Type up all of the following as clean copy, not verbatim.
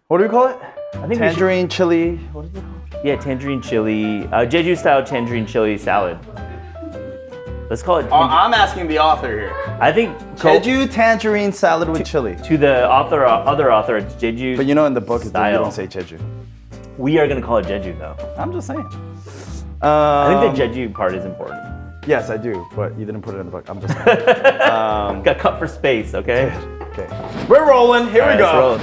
What do we call it? I think Tangerine chili. What is it called? Yeah, tangerine chili, Jeju style tangerine chile salad. Let's call it. I'm asking the author here. I think Jeju Tangerine Salad with chili. to the other author, it's Jeju. But you know in the book, you style. don't say Jeju. We are gonna call it Jeju though. I'm just saying. I think the Jeju part is important. Yes, I do, but you didn't put it in the book. I'm just saying. Got cut for space, okay? Okay. We're rolling. Here we go.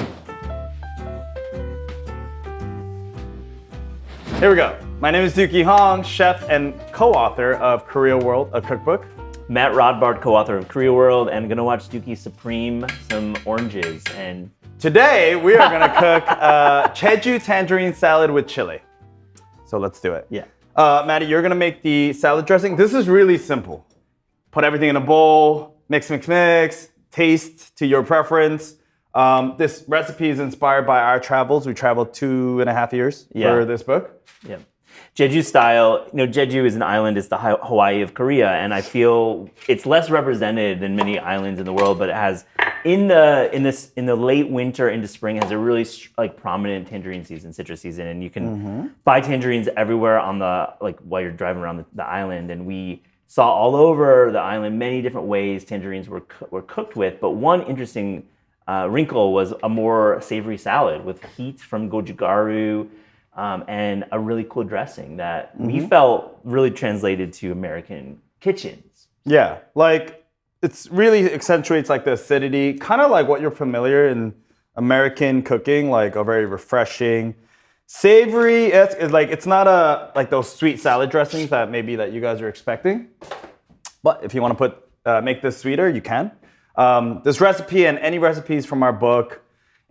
Here we go. My name is Deuki Hong, chef and co-author of Koreaworld, a cookbook. Matt Rodbard, co-author of Koreaworld, and gonna watch Deuki Supreme some oranges. And today we are gonna cook Jeju Tangerine Salad with chili. So let's do it. Yeah. Maddie, you're gonna make the salad dressing. This is really simple. Put everything in a bowl, mix, taste to your preference. This recipe is inspired by our travels. We traveled 2.5 years for this book. Yeah. Jeju style, Jeju is an island, it's the Hawaii of Korea, and I feel it's less represented than many islands in the world, but it has in the late winter into spring has a really prominent tangerine season, citrus season, and you can buy tangerines everywhere on while you're driving around the island, and we saw all over the island many different ways tangerines were cooked with, but one interesting wrinkle was a more savory salad with heat from gochugaru and a really cool dressing that we felt really translated to American kitchens. Yeah, it's really accentuates the acidity, kind of like what you're familiar in American cooking, like a very refreshing, savory. It's not those sweet salad dressings that you guys are expecting. But if you want to make this sweeter, you can. This recipe and any recipes from our book,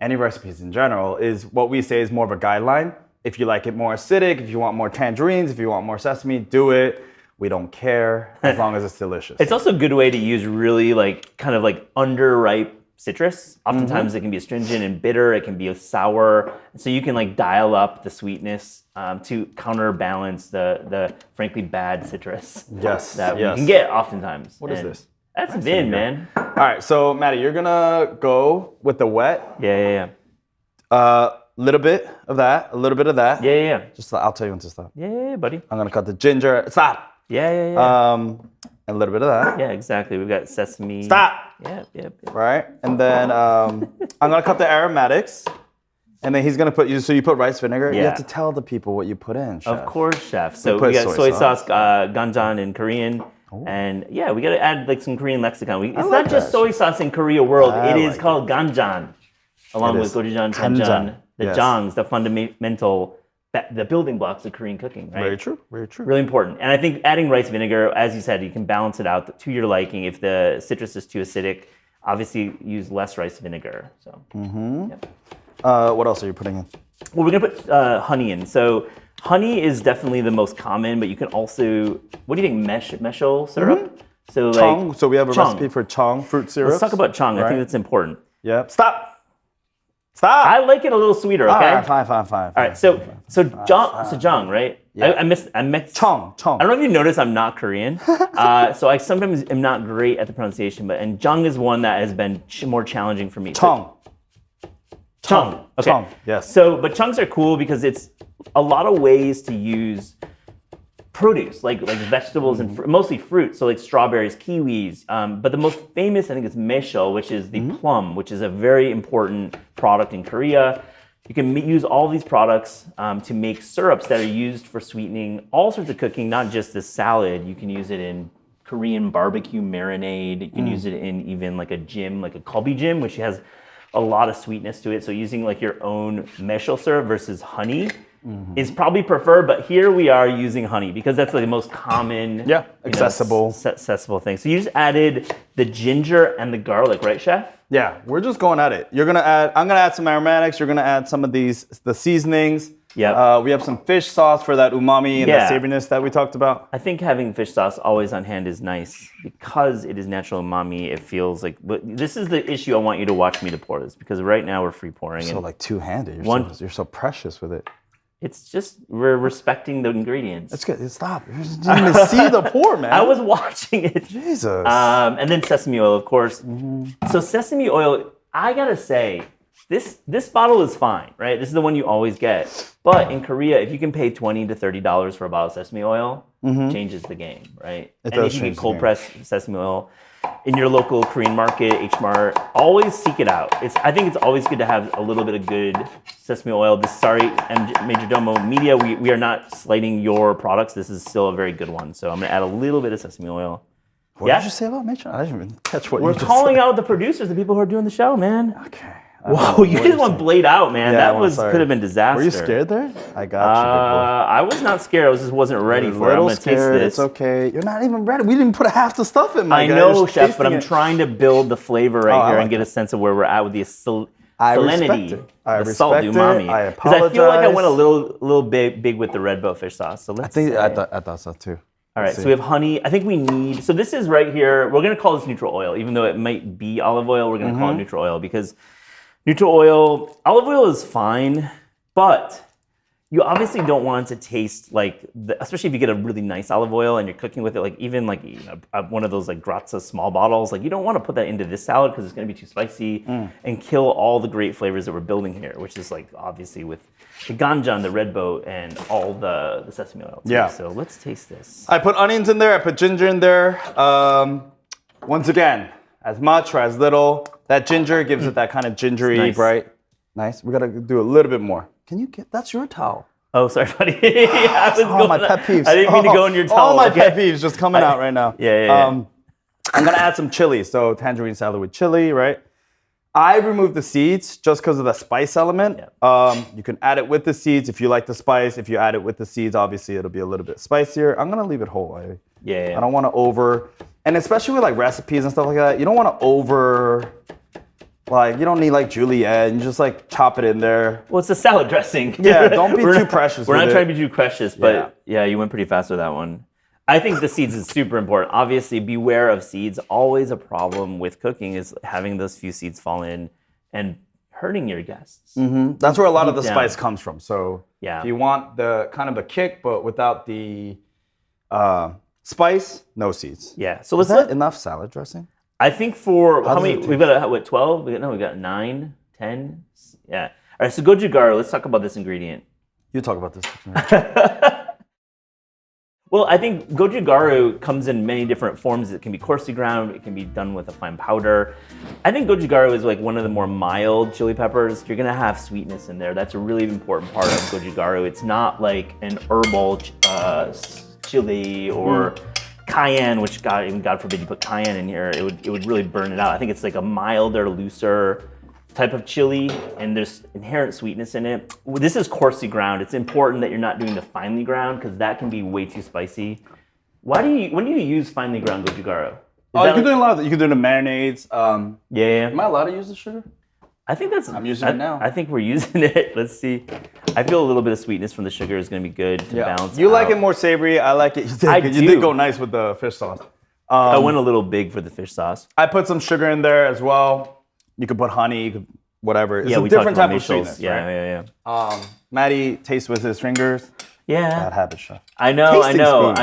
any recipes in general, is what we say is more of a guideline. If you like it more acidic, if you want more tangerines, if you want more sesame, do it. We don't care as long as it's delicious. It's also a good way to use really underripe citrus. Oftentimes it can be astringent and bitter. It can be sour. So you can dial up the sweetness to counterbalance the frankly bad citrus that we can get oftentimes. What is this? That's vin, man. All right, so Maddie, you're gonna go with the wet. Yeah. Little bit of that, a little bit of that. Yeah. Just I'll tell you when to stop. Yeah, buddy. I'm gonna cut the ginger. Stop. Yeah. A little bit of that. Yeah, exactly. We've got sesame. Stop. Yeah. Right, and then I'm gonna cut the aromatics, and then he's gonna put so you put rice vinegar. Yeah. You have to tell the people what you put in, chef. Of course, chef. So we got soy sauce, ganjang in Korean. Ooh. And we got to add some Korean lexicon. It's not just soy sauce in Koreaworld. It is called ganjang, along with gochujang, doenjang, the jangs, the fundamental, the building blocks of Korean cooking. Right? Very true. Really important. And I think adding rice vinegar, as you said, you can balance it out to your liking. If the citrus is too acidic, obviously use less rice vinegar. So. What else are you putting in? Well, we're gonna put honey in. So. Honey is definitely the most common, but you can also, what do you think, meshel syrup? So chong. So we have a recipe for chong fruit syrup. Let's talk about chong. I think that's important. Yeah. Stop. I like it a little sweeter. Okay. All right, fine. All right. So jang, right? Yeah. I missed chong. I don't know if you noticed I'm not Korean, so I sometimes am not great at the pronunciation. And jang is one that has been more challenging for me. Chong. Okay. Chong. Yes. But chunks are cool because it's a lot of ways to use produce, like vegetables and mostly fruit, so like strawberries, kiwis. But the most famous, I think, is meshel, which is the plum, which is a very important product in Korea. You can use all these products to make syrups that are used for sweetening all sorts of cooking, not just this salad. You can use it in Korean barbecue marinade. You can use it in even like a kalbi jim, which has a lot of sweetness to it. So using your own meshel syrup versus honey is probably preferred, but here we are using honey because that's the most common, accessible thing. So you just added the ginger and the garlic, right, chef? Yeah, we're just going at it. I'm gonna add some aromatics. You're gonna add some of the seasonings. Yeah. We have some fish sauce for that umami and that savoriness that we talked about. I think having fish sauce always on hand is nice because it is natural umami. It feels like, but this is the issue I want you to watch me to pour this because right now we're free pouring. So two-handed. You're so precious with it. It's just, we're respecting the ingredients. That's good. Stop. You didn't even see the pour, man. I was watching it. Jesus. And then sesame oil, of course. So sesame oil, I gotta say, This bottle is fine, right? This is the one you always get. But in Korea, if you can pay $20 to $30 for a bottle of sesame oil, changes the game, right? It and does if you change can the cold game. press sesame oil in your local Korean market, H Mart, always seek it out. I think it's always good to have a little bit of good sesame oil. Majordomo Media, we are not slighting your products. This is still a very good one. So I'm gonna add a little bit of sesame oil. What did you say about Major? I didn't even catch what We're you just calling said. out the producers, the people who are doing the show, man. Okay. Whoa, you just went blade out, man. Yeah, That sorry. could have been disaster. Were you scared there? I got you, big boy. I was not scared. I just wasn't ready for it. I'm gonna taste this. It's okay. You're not even ready. We didn't put half the stuff in. I know, chef, but I'm trying to build the flavor right here I and get a sense of where we're at with the I salinity, respect it. I the salt, the respect it. umami. I Because I feel like I apologize. went a little big with the red boat fish sauce. So let's. I thought so too. All right, so we have honey. I think we need. So this is right here. We're gonna call this neutral oil, even though it might be olive oil. We're gonna call it neutral oil because neutral oil, olive oil is fine, but you obviously don't want it to taste like, especially if you get a really nice olive oil and you're cooking with it, like even like one of those like Grazia small bottles, like you don't want to put that into this salad because it's going to be too spicy and kill all the great flavors that we're building here, which is like obviously with the ganjang, the red boat, and all the sesame oil too. Yeah. So let's taste this. I put onions in there. I put ginger in there. Once again, as much or as little. That ginger gives it that kind of gingery, Nice. right? Nice. We gotta do a little bit more. Can you get? That's your towel. Oh, sorry, buddy. I was Oh, my pet peeves. I didn't mean to go in your towel. All my okay? pet peeves just coming out right now. Yeah. I'm gonna add some chili. So tangerine salad with chili, right? I removed the seeds just because of the spice element. Yeah. You can add it with the seeds if you like the spice. If you add it with the seeds, obviously it'll be a little bit spicier. I'm gonna leave it whole. Yeah. I don't want to and especially with like recipes and stuff like that, you don't want to you don't need like julienne. You just like chop it in there. Well, it's a salad dressing. Yeah, don't be too precious. We're with not it. trying to be too precious, but yeah, you went pretty fast with that one. I think the seeds is super important. Obviously, beware of seeds. Always a problem with cooking is having those few seeds fall in and hurting your guests. That's where a lot of the down. spice comes from. So Yeah. if you want the kind of a kick, but without the spice, no seeds. Yeah. So Is let's that enough salad dressing? I think for how does many? it We've got 12. We've got 9, 10. Yeah. All right. So gochugaru. Let's talk about this ingredient. You talk about this. Well, I think gochugaru comes in many different forms. It can be coarsely ground. It can be done with a fine powder. I think gochugaru is like one of the more mild chili peppers. You're gonna have sweetness in there. That's a really important part of gochugaru. It's not like an herbal chili or cayenne, which God forbid you put cayenne in here. It would really burn it out. I think it's like a milder, looser type of chili, and there's inherent sweetness in it. This is coarsely ground. It's important that you're not doing the finely ground because that can be way too spicy. When do you use finely ground gochugaru? You can do a lot of that. You can do the marinades. Yeah. Am I allowed to use the sugar? I think I'm using it now. I think we're using it. Let's see. I feel a little bit of sweetness from the sugar is going to be good to balance. You like out. it more savory. I like it. You did go nice with the fish sauce. I went a little big for the fish sauce. I put some sugar in there as well. You could put honey, you could, whatever. It's We a different talked type about of sweetness. Yeah. Right? Maddie tastes with his fingers. Yeah. Bad habit, chef. I know. Tasting spoon.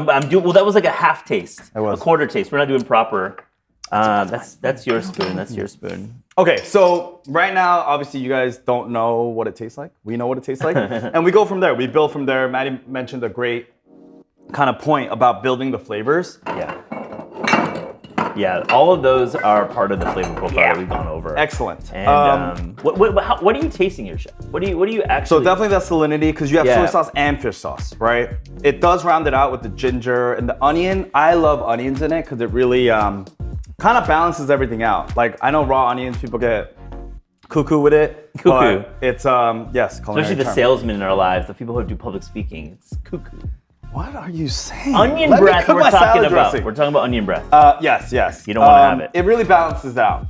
I'm doing. Well, that was like a half taste. It was. A quarter taste. We're not doing proper. That's your spoon. That's your spoon. Okay, so right now, obviously, you guys don't know what it tastes like. We know what it tastes like, and we go from there. We build from there. Maddie mentioned a great kind of point about building the flavors. Yeah, all of those are part of the flavor profile that we've gone over. Excellent. And what are you tasting here, chef? What do you actually? So definitely that salinity, because you have Yeah. soy sauce and fish sauce, right? It does round it out with the ginger and the onion. I love onions in it because it really kind of balances everything out. Like I know raw onions, people get cuckoo with it. Cuckoo. But it's yes, culinary Especially the term. salesmen in our lives, the people who do public speaking. It's cuckoo. What are you saying? Onion Let me breath. cook We're my talking salad about. dressing. We're talking about onion breath. Yes. You don't wanna have it. It really balances out.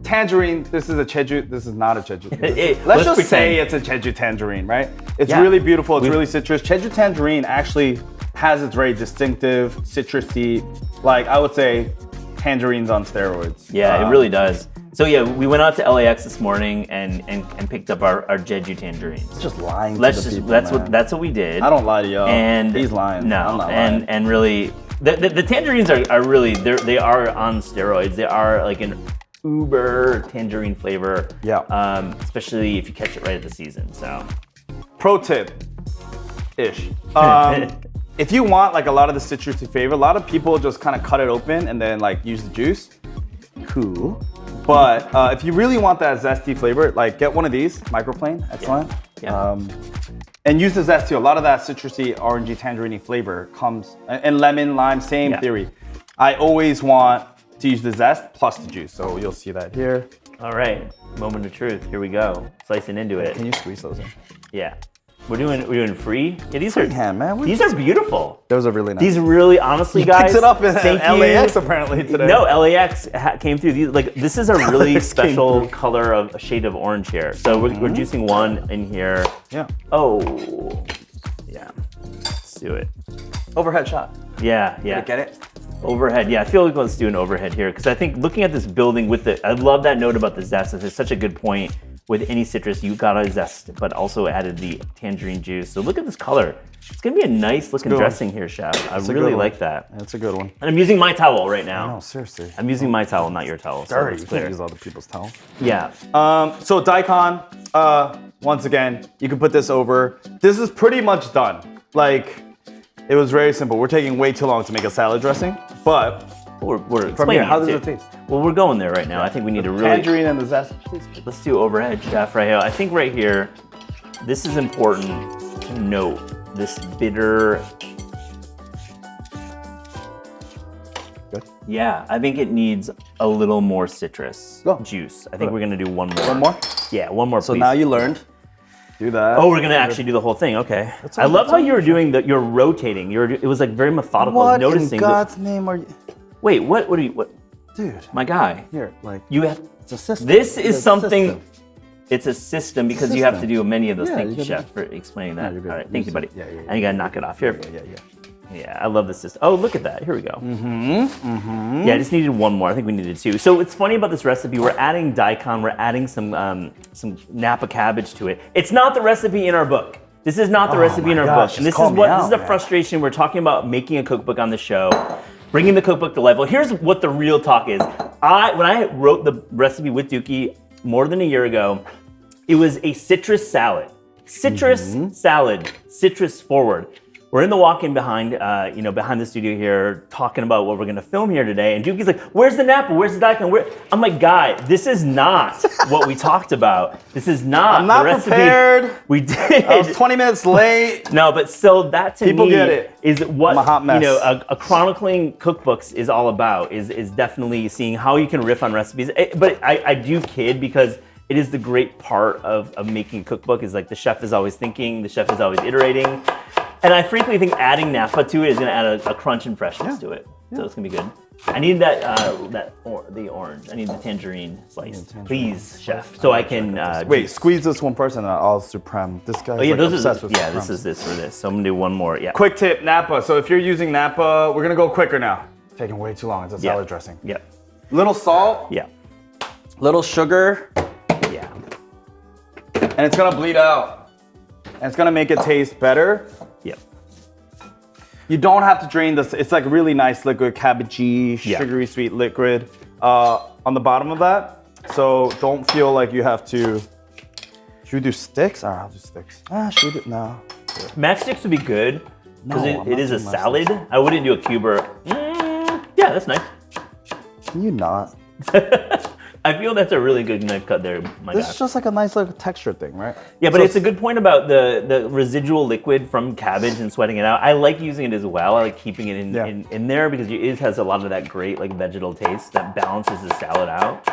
Tangerine, this is a Jeju, this is not a Jeju. Let's Let's just pretend. say it's a Jeju Tangerine, right? It's Yeah. really beautiful, it's really citrus. Jeju Tangerine actually has its very distinctive citrusy, like I would say, tangerines on steroids. Yeah, it really does. So yeah, we went out to LAX this morning and picked up our Jeju tangerines. Just lying Let's to the just people, that's what we did. I don't lie to y'all. And he's lying. No, I'm not lying. and really, the tangerines are really they are on steroids. They are like an uber tangerine flavor. Yeah. Especially if you catch it right at the season. So, Pro tip, ish. If you want like a lot of the citrusy flavor, a lot of people just kind of cut it open and then like use the juice. Cool. But if you really want that zesty flavor, like get one of these, microplane, excellent. Yeah. And use the zest too. A lot of that citrusy, orangey, tangerine flavor comes, and lemon, lime, same theory. I always want to use the zest plus the juice. So you'll see that here. All right, moment of truth. Here we go. Slicing into it. Can you squeeze those in? Yeah. We're doing free. Yeah, these are Freehand, man. These are beautiful. Those are really nice. These really, honestly, guys. Picked it up in thank LAX you. apparently today. No, LAX came through. This is a really special color of a shade of orange here. So we're juicing one in here. Yeah. Oh, yeah. Let's do it. Overhead shot. Yeah. Get it? Overhead. Yeah, I feel like let's do an overhead here because I think looking at this building with I love that note about the zest. It's such a good point. With any citrus, you got a zest, but also added the tangerine juice. So look at this color. It's gonna be a nice looking dressing here, Chef. I really like that. That's a good one. And I'm using my towel right now. No, seriously. I'm using my towel, not your towel. So Dirty. it's You clear. can't use other people's towel. Yeah. So daikon, once again, you can put this over. This is pretty much done. Like, it was very simple. We're taking way too long to make a salad dressing, but We're from explaining here, how does too. it taste? Well, we're going there right now. I think we need to really. Tangerine and the zest. Let's do overhead, Chef, right here. I think right here, this is important to note. This bitter. Good. Yeah, I think it needs a little more citrus juice. I think we're gonna do one more. One more? Yeah, one more. So please. now you learned. Do that. Oh, we're gonna actually do the whole thing. Okay. I love how you were doing that. You're rotating. It was like very methodical. What noticing. in God's name are you? Wait, what are you? What? Dude. My guy. Here, like. You have. It's a system. This is It's a something. system. It's a system because you have to System. do many of those. Yeah, Thank you you, gotta Chef, for explaining that. you're good. All right, thank you, buddy. Yeah. And you gotta knock it off here. Yeah. Yeah, I love the system. Oh, look at that. Here we go. Yeah, I just needed one more. I think we needed two. So what's funny about this recipe, we're adding daikon, we're adding some Napa cabbage to it. It's not the recipe in our book. This is not the recipe in our book. And this is a frustration. We're talking about making a cookbook on the show, bringing the cookbook to life. Well, here's what the real talk is. When I wrote the recipe with Deuki more than a year ago, it was a citrus salad. Citrus salad, citrus forward. We're in the walk-in behind the studio here, talking about what we're gonna film here today. And Deuki's like, "Where's the Napa? Where's the daikon?" I'm like, "Guy, this is not what we talked about. This is not I'm not the recipe prepared. we did." I was 20 minutes late. No, but so that to People me get it. is what I'm a hot mess. a chronicling cookbooks is all about. Is definitely seeing how you can riff on recipes. But I do kid because it is the great part of making a cookbook is like the chef is always thinking, the chef is always iterating. And I frankly think adding Napa to it is going to add a crunch and freshness to it. So it's going to be good. I need the orange. I need the tangerine slice. Please, chef. So I can... Wait, squeeze this one person and I'll supreme. This guy's obsessed with supreme. this is this for this. So I'm going to do one more. Yeah. Quick tip, Napa. So if you're using Napa, we're going to go quicker now. Taking way too long. It's a salad dressing. Yep. Little salt. Yeah. Little sugar. Yeah. And it's going to bleed out. And it's going to make it taste better. Yep. You don't have to drain this. It's like really nice liquid, cabbagey, sugary sweet liquid on the bottom of that. So don't feel like you have to. Should we do sticks? All right, I'll do sticks. Should we do? No. Matchsticks would be good because No, I'm it not is a doing salad. I wouldn't do a cube or. Yeah, that's nice. Can you not? I feel that's a really good knife cut there, my This guy. is just like a nice little texture thing, right? Yeah, but So it's a good point about the residual liquid from cabbage and sweating it out. I like using it as well. I like keeping it in there because it has a lot of that great like vegetal taste that balances the salad out.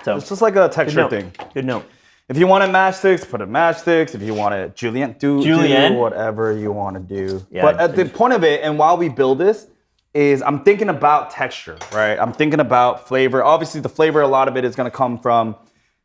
So It's just like a texture thing. Good note. If you want it matchsticks, put it matchsticks. If you want it julienne, do whatever you want to do. Yeah, but at the point of it, and while we build this, is I'm thinking about texture, right? I'm thinking about flavor. Obviously, the flavor, a lot of it is going to come from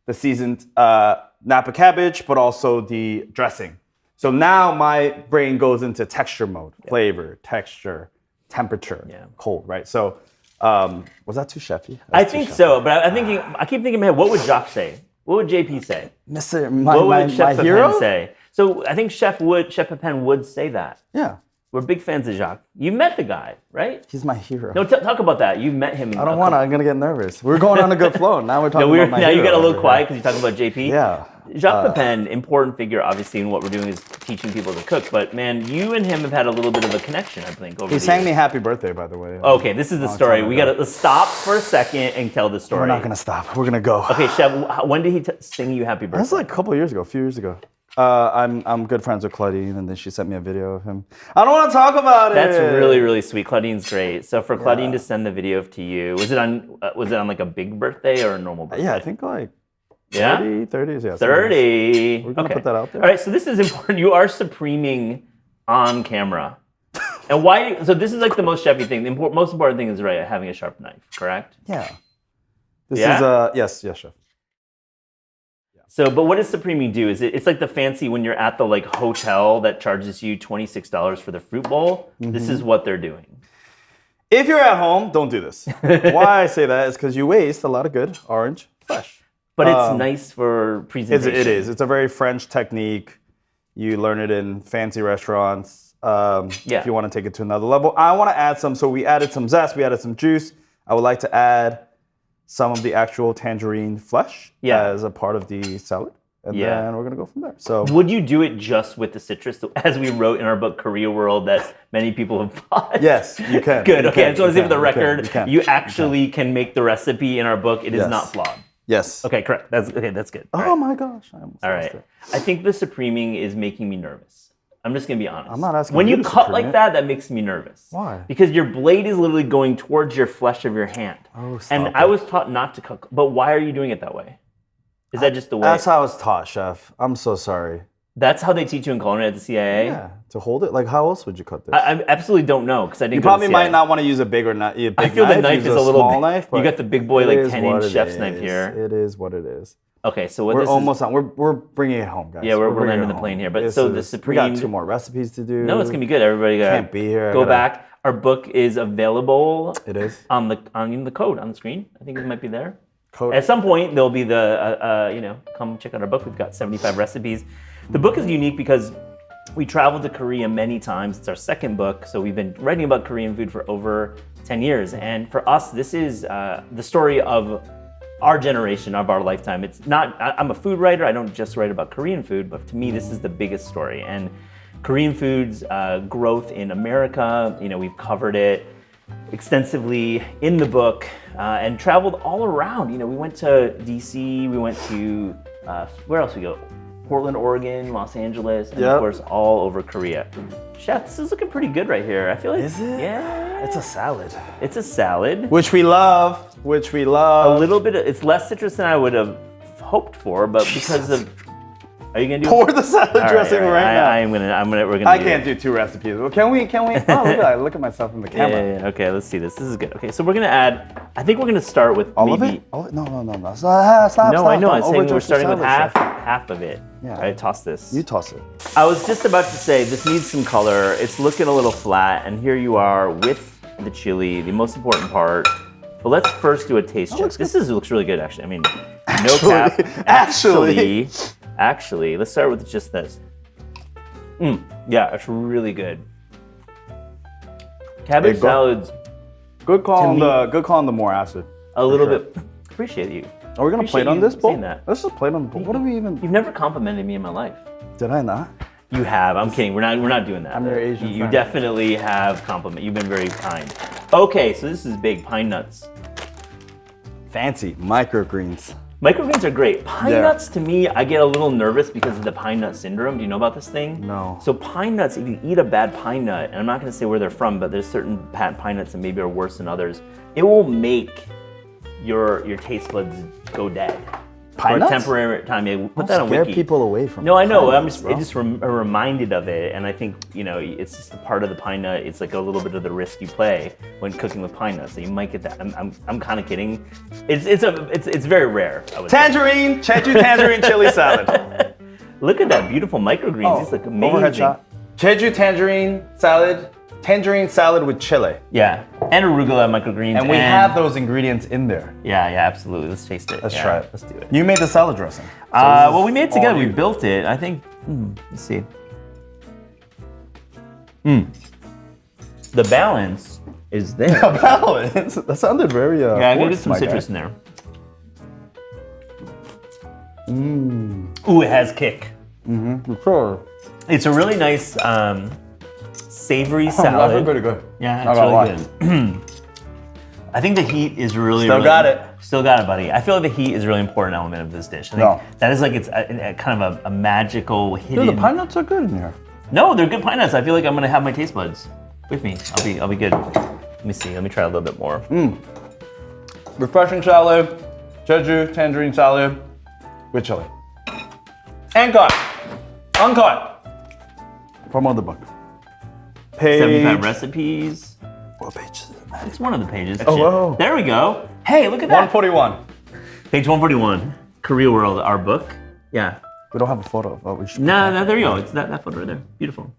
the seasoned Napa cabbage, but also the dressing. So now my brain goes into texture mode, flavor, texture, temperature, cold, right? So was that too chefy? I think so, but I keep thinking, man, what would Jacques say? What would JP say? Mr. What would my Chef hero? Pepin say? So I think Chef Pepin would say that. Yeah. We're big fans of Jacques. You met the guy, right? He's my hero. No, talk about that. You met him. I don't want to. I'm gonna get nervous. We're going on a good flow. Now we're talking about my now hero you got a little over quiet here. because you're talking about JP. Yeah. Jacques Pepin, important figure, obviously, in what we're doing is teaching people to cook. But man, you and him have had a little bit of a connection, I think, over He the sang years. me happy birthday, by the way. Okay, this is the story. We gotta stop for a second and tell the story. We're not gonna stop. We're gonna go. Okay, Chef, when did he sing you happy birthday? That's like a couple years ago, a few years ago. I'm good friends with Claudine, and then she sent me a video of him. I don't want to talk about it. That's really, really sweet. Claudine's great. So for Claudine to send the video to you, was it on like a big birthday or a normal birthday? Yeah, I think like Yeah? 30s, yeah. 30. We're gonna put that out there. All right, so this is important. You are supreming on camera. And why? So this is like the most chefy thing. The most important thing is having a sharp knife, correct? Yeah. This Yeah? is yes, chef. So, but what does supreming do? It's like the fancy when you're at the like hotel that charges you $26 for the fruit bowl. This is what they're doing. If you're at home, don't do this. Why I say that is because you waste a lot of good orange flesh. But it's nice for presentation. It is. It's a very French technique. You learn it in fancy restaurants. If you want to take it to another level. I want to add some. So we added some zest. We added some juice. I would like to add some of the actual tangerine flesh as a part of the salad. And then we're going to go from there. So would you do it just with the citrus, as we wrote in our book, Koreaworld, that many people have bought? yes, you can. Good. You Okay, can, I just want to say for the record, you can. actually can make the recipe in our book. It is not flawed. Yes. Okay, correct. That's good. Oh my gosh. I almost All lost right. it. I think the supreming is making me nervous. I'm just gonna be honest. I'm not asking when you you to cut supreme like it. that makes me nervous. Why? Because your blade is literally going towards your flesh of your hand. Oh, stop and it. I was taught not to cook. But why are you doing it that way? Is that just the way? That's how I was taught, chef. I'm so sorry. That's how they teach you in culinary at the CIA? Yeah. To hold it? Like, how else would you cut this? I absolutely don't know because I didn't You go to probably the might CIA. not want to use a big or not. A big I feel the knife use is a little small big. knife. You but got the big boy, it like is 10-inch what chef's it knife is. here. It is what it is. Okay, so what We're this almost done. We're bringing it home, guys. Yeah, we're bringing landing it the plane home. here. But This so the is- supreme. We got 2 more recipes to do. No, it's gonna be good. Everybody Can't be here. I Go gotta- back. Our book is available. It is. on the code on the screen. I think it might be there. Code. At some point, there'll be the come check out our book. We've got 75 recipes. The book is unique because we traveled to Korea many times. It's our second book, so we've been writing about Korean food for over 10 years. And for us, this is the story of our generation, of our lifetime. It's not, I'm a food writer. I don't just write about Korean food, but to me, this is the biggest story. And Korean food's growth in America, we've covered it extensively in the book and traveled all around. We went to DC, we went to, where else we go? Portland, Oregon, Los Angeles, and of course all over Korea. Chef, this is looking pretty good right here. I feel like, Is it? Yeah. It's a salad. It's a salad. Which we love. A little bit, it's less citrus than I would have hoped for, but because of, are you gonna do? Pour the salad dressing right now. We're gonna. I can't do 2 recipes. Well, can we? Oh, look at that. Look at myself in the camera. Yeah. Okay, let's see this. This is good. Okay, so we're gonna add. I think we're gonna start with All maybe. of it? Oh, no. Stop. No, I know. I'm Don't saying we're overdress the starting with salad, half of it. Yeah. All right, toss this. You toss it. I was just about to say this needs some color. It's looking a little flat, and here you are with the chili, the most important part. But let's first do a taste check. This looks really good, actually. I mean, no cap. Actually, let's start with just this. Yeah, it's really good. Cabbage Hey, go- salads, Good call To on me- the more acid. a little sure. bit. Appreciate you. Are we gonna Appreciate plate on you this bowl? saying that. Let's just plate on the bowl. What do we even? You've never complimented me in my life. Did I not? You have. I'm kidding. We're not doing that. I'm your Asian You friend. definitely have compliment. You've been very kind. Okay, so this is big. Pine nuts. Fancy microgreens. Microgreens are great. Pine Yeah. nuts, to me, I get a little nervous because of the pine nut syndrome. Do you know about this thing? No. So pine nuts, if you eat a bad pine nut, and I'm not going to say where they're from, but there's certain bad pine nuts that maybe are worse than others. It will make your taste buds go dead. Pine for a nuts? temporary time. Yeah, put that on Scare Wiki. people away from. No, I know. pine I'm nuts, just, bro. it just reminded of it, and I think it's just a part of the pine nut. It's like a little bit of the risk you play when cooking with pine nuts. So you might get that. I'm kind of kidding. It's very rare. I would say. Tangerine, Jeju Tangerine Chile Salad. Look at that beautiful microgreens. These look amazing. Overhead shot. Jeju Tangerine Salad. Tangerine salad with chili. Yeah, and arugula microgreens. And we have those ingredients in there. Yeah, absolutely. Let's taste it. Let's Yeah, try it. Let's do it. You made the salad dressing. Well, we made it together. all We you. built it. I think. Let's see. The balance is there. Balance. That sounded very Yeah, I'm gonna get forced, some my citrus guy. in there. Ooh, it has kick. Sure. It's a really nice savory That's salad. pretty good. Yeah, Not it's gonna really good. I think the heat is really Still got it. Still got it, buddy. I feel like the heat is a really important element of this dish. I think that is like it's a kind of a magical hidden. Dude, the pine nuts are good in here. No, they're good pine nuts. I feel like I'm gonna have my taste buds with me. I'll be good. Let me see. Let me try a little bit more. Refreshing salad, Jeju Tangerine Salad with chili. And cut. Uncut. From the book. Page. 75 recipes. What page is it? It's one of the pages. Oh, whoa. There we go. Hey, look at that. 141. Page 141. Koreaworld, our book. Yeah. We don't have a photo, but we should. No, there you go. It's that photo right there. Beautiful.